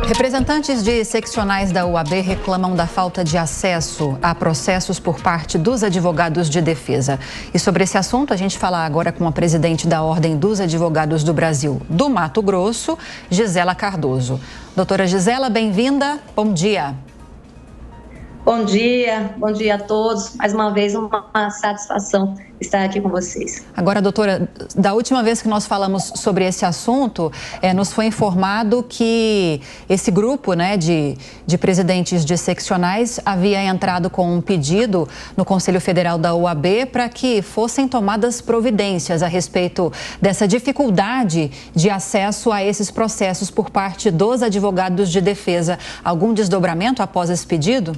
Representantes de seccionais da OAB reclamam da falta de acesso a processos por parte dos advogados de defesa. E sobre esse assunto, a gente fala agora com a presidente da Ordem dos Advogados do Brasil, do Mato Grosso, Gisela Cardoso. Doutora Gisela, bem-vinda. Bom dia. Bom dia a todos. Mais uma vez, uma satisfação estar aqui com vocês. Agora, doutora, da última vez que nós falamos sobre esse assunto, nos foi informado que esse grupo, de presidentes de seccionais havia entrado com um pedido no Conselho Federal da OAB para que fossem tomadas providências a respeito dessa dificuldade de acesso a esses processos por parte dos advogados de defesa. Algum desdobramento após esse pedido?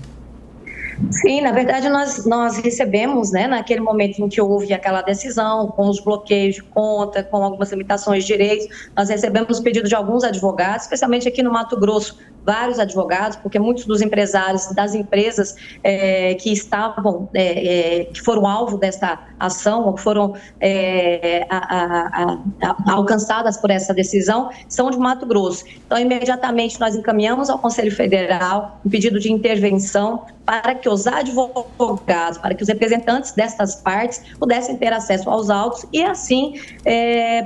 Sim, na verdade nós recebemos, naquele momento em que houve aquela decisão, com os bloqueios de conta, com algumas limitações de direitos, nós recebemos pedido de alguns advogados, especialmente aqui no Mato Grosso, vários advogados, porque muitos dos empresários das empresas que estavam, que foram alvo desta ação, ou que foram alcançadas por essa decisão, são de Mato Grosso. Então, imediatamente nós encaminhamos ao Conselho Federal um pedido de intervenção para que os advogados, para que os representantes dessas partes pudessem ter acesso aos autos e, assim,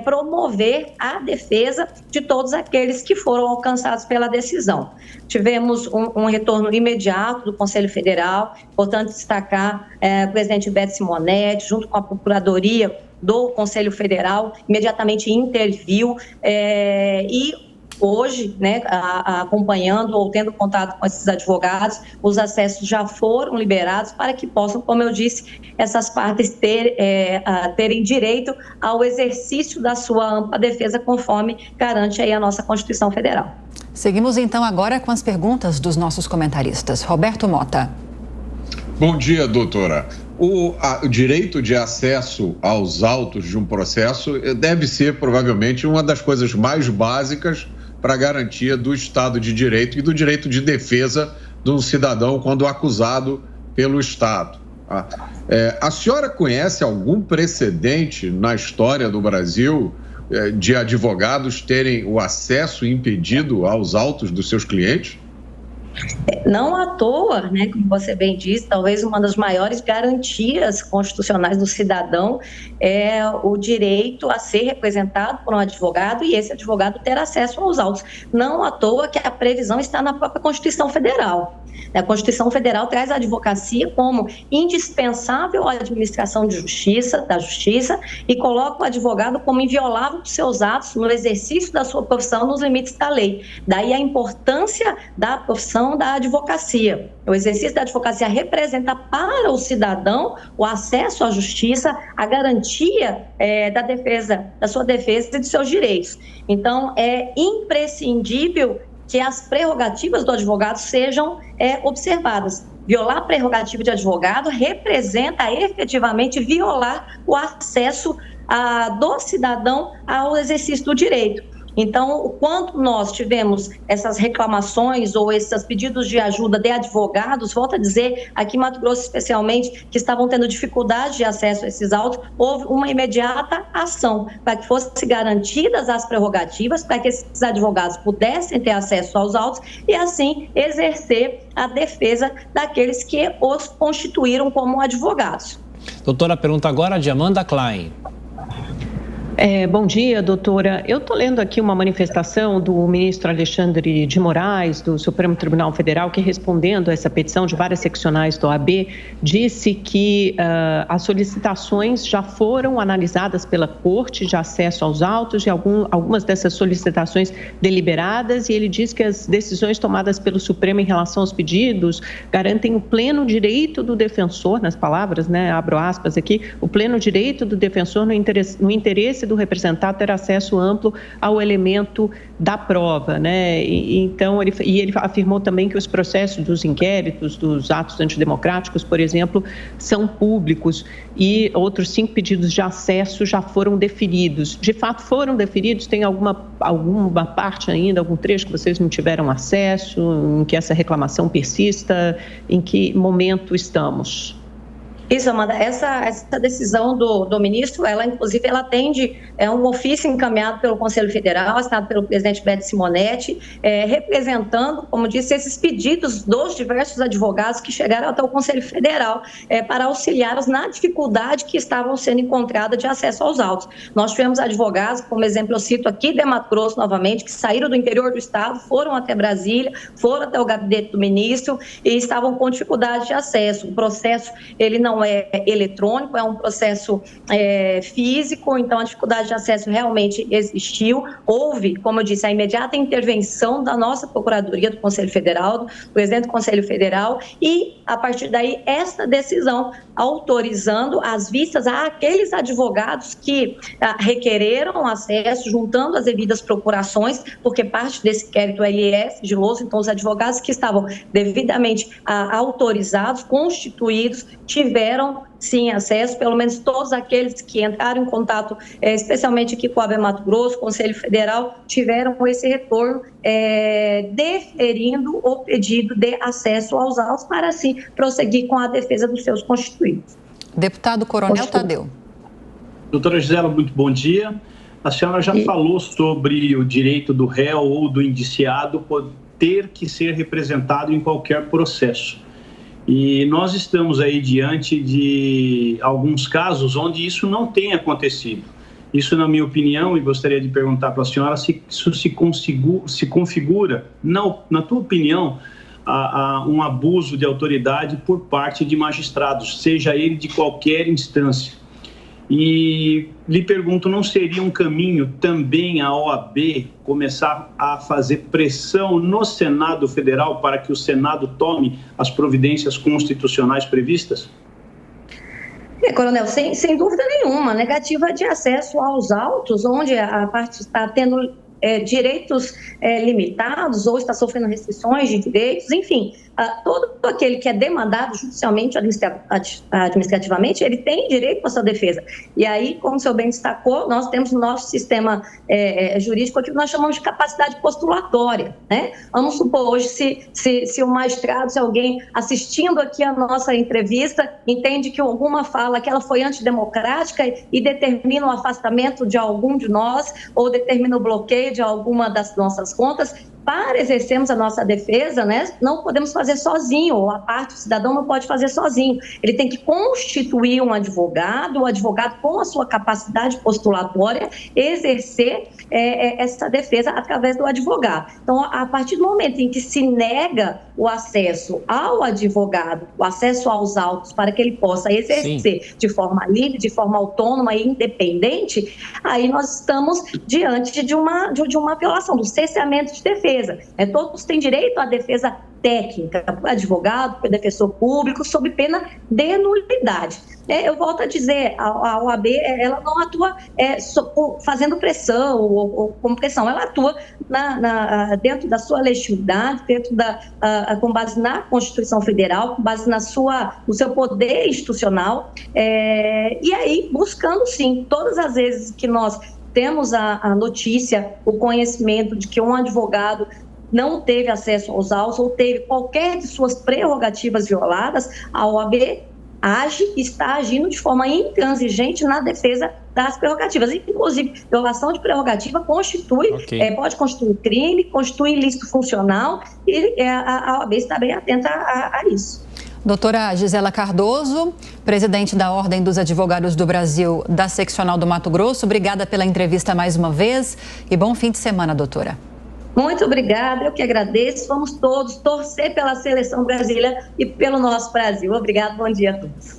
promover a defesa de todos aqueles que foram alcançados pela decisão. Tivemos um retorno imediato do Conselho Federal, importante destacar o presidente Beto Simonetti, junto com a Procuradoria do Conselho Federal, imediatamente interviu e hoje, acompanhando ou tendo contato com esses advogados, os acessos já foram liberados para que possam, como eu disse, essas partes terem direito ao exercício da sua ampla defesa, conforme garante aí a nossa Constituição Federal. Seguimos então agora com as perguntas dos nossos comentaristas. Roberto Mota. Bom dia, doutora. O direito de acesso aos autos de um processo deve ser provavelmente uma das coisas mais básicas para a garantia do Estado de Direito e do direito de defesa do cidadão quando acusado pelo Estado. A senhora conhece algum precedente na história do Brasil de advogados terem o acesso impedido aos autos dos seus clientes? Não à toa, como você bem disse, talvez uma das maiores garantias constitucionais do cidadão é o direito a ser representado por um advogado e esse advogado ter acesso aos autos. Não à toa que a previsão está na própria Constituição Federal. A Constituição Federal traz a advocacia como indispensável à administração da justiça e coloca o advogado como inviolável dos seus atos no exercício da sua profissão nos limites da lei. Daí a importância da profissão da advocacia. O exercício da advocacia representa para o cidadão o acesso à justiça, a garantia da defesa, da sua defesa e de seus direitos. Então, é imprescindível que as prerrogativas do advogado sejam observadas. Violar a prerrogativa de advogado representa efetivamente violar o acesso do cidadão ao exercício do direito. Então, quando nós tivemos essas reclamações ou esses pedidos de ajuda de advogados, volto a dizer, aqui em Mato Grosso especialmente, que estavam tendo dificuldade de acesso a esses autos, houve uma imediata ação para que fossem garantidas as prerrogativas, para que esses advogados pudessem ter acesso aos autos e, assim, exercer a defesa daqueles que os constituíram como advogados. Doutora, pergunta agora de Amanda Klein. Bom dia, doutora. Eu estou lendo aqui uma manifestação do ministro Alexandre de Moraes, do Supremo Tribunal Federal, que, respondendo a essa petição de várias seccionais do OAB, disse que as solicitações já foram analisadas pela Corte de acesso aos autos e algumas dessas solicitações deliberadas, e ele diz que as decisões tomadas pelo Supremo em relação aos pedidos garantem o pleno direito do defensor, nas palavras, abro aspas aqui, o pleno direito do defensor no interesse do representado ter acesso amplo ao elemento da prova, Então, ele afirmou também que os processos dos inquéritos, dos atos antidemocráticos, por exemplo, são públicos e outros 5 pedidos de acesso já foram deferidos. De fato, foram deferidos? Tem alguma parte ainda, algum trecho que vocês não tiveram acesso, em que essa reclamação persista? Em que momento estamos? Isso, Amanda, essa decisão do ministro, ela inclusive ela atende um ofício encaminhado pelo Conselho Federal, assinado pelo presidente Beto Simonetti, representando, como disse, esses pedidos dos diversos advogados que chegaram até o Conselho Federal para auxiliá-los na dificuldade que estavam sendo encontrada de acesso aos autos. Nós tivemos advogados, como exemplo eu cito aqui de Mato Grosso novamente, que saíram do interior do estado, foram até Brasília, foram até o gabinete do ministro e estavam com dificuldade de acesso. O processo, ele não é eletrônico, é um processo físico, então a dificuldade de acesso realmente existiu. Houve, como eu disse, a imediata intervenção da nossa Procuradoria do Conselho Federal, do presidente do Conselho Federal, e a partir daí esta decisão autorizando as vistas àqueles advogados que requereram acesso, juntando as devidas procurações, porque parte desse inquérito ele é sigiloso, então os advogados que estavam devidamente autorizados, constituídos, tiveram sim acesso, pelo menos todos aqueles que entraram em contato, especialmente aqui com a AB Mato Grosso, Conselho Federal, tiveram esse retorno deferindo o pedido de acesso aos autos para assim prosseguir com a defesa dos seus constituídos. Deputado Coronel Tadeu. Doutora Gisela, muito bom dia. A senhora já falou sobre o direito do réu ou do indiciado ter que ser representado em qualquer processo. E nós estamos aí diante de alguns casos onde isso não tem acontecido. Isso, na minha opinião, e gostaria de perguntar para a senhora se isso se configura, na tua opinião, a um abuso de autoridade por parte de magistrados, seja ele de qualquer instância. E lhe pergunto, não seria um caminho também a OAB começar a fazer pressão no Senado Federal para que o Senado tome as providências constitucionais previstas? Coronel, sem dúvida nenhuma, negativa de acesso aos autos, onde a parte está tendo direitos limitados ou está sofrendo restrições de direitos, enfim, todo aquele que é demandado judicialmente, administrativamente, ele tem direito à sua defesa. E aí, como o senhor bem destacou, nós temos no nosso sistema jurídico aquilo que nós chamamos de capacidade postulatória, né? Vamos supor hoje se um magistrado, se alguém assistindo aqui a nossa entrevista entende que alguma fala que ela foi antidemocrática e determina o afastamento de algum de nós ou determina o bloqueio de alguma das nossas contas, para exercermos a nossa defesa, né, não podemos fazer sozinho, ou a parte do cidadão não pode fazer sozinho. Ele tem que constituir um advogado, o advogado com a sua capacidade postulatória, exercer essa defesa através do advogado. Então, a partir do momento em que se nega o acesso ao advogado, o acesso aos autos, para que ele possa exercer de forma livre, de forma autônoma e independente, aí nós estamos diante de uma violação, do cerceamento de defesa. Todos têm direito à defesa técnica, para o advogado, para o defensor público, sob pena de nulidade. Eu volto a dizer, a OAB ela não atua fazendo pressão ou com pressão, ela atua dentro da sua legitimidade, com base na Constituição Federal, com base no seu poder institucional, e aí buscando sim, todas as vezes que nós temos a notícia, o conhecimento de que um advogado não teve acesso aos autos ou teve qualquer de suas prerrogativas violadas, a OAB está agindo de forma intransigente na defesa das prerrogativas. Inclusive, violação de prerrogativa pode constituir crime, constitui ilícito funcional e a OAB está bem atenta a isso. Doutora Gisela Cardoso, presidente da Ordem dos Advogados do Brasil, da Seccional do Mato Grosso, obrigada pela entrevista mais uma vez e bom fim de semana, doutora. Muito obrigada, eu que agradeço. Vamos todos torcer pela seleção brasileira e pelo nosso Brasil. Obrigada, bom dia a todos.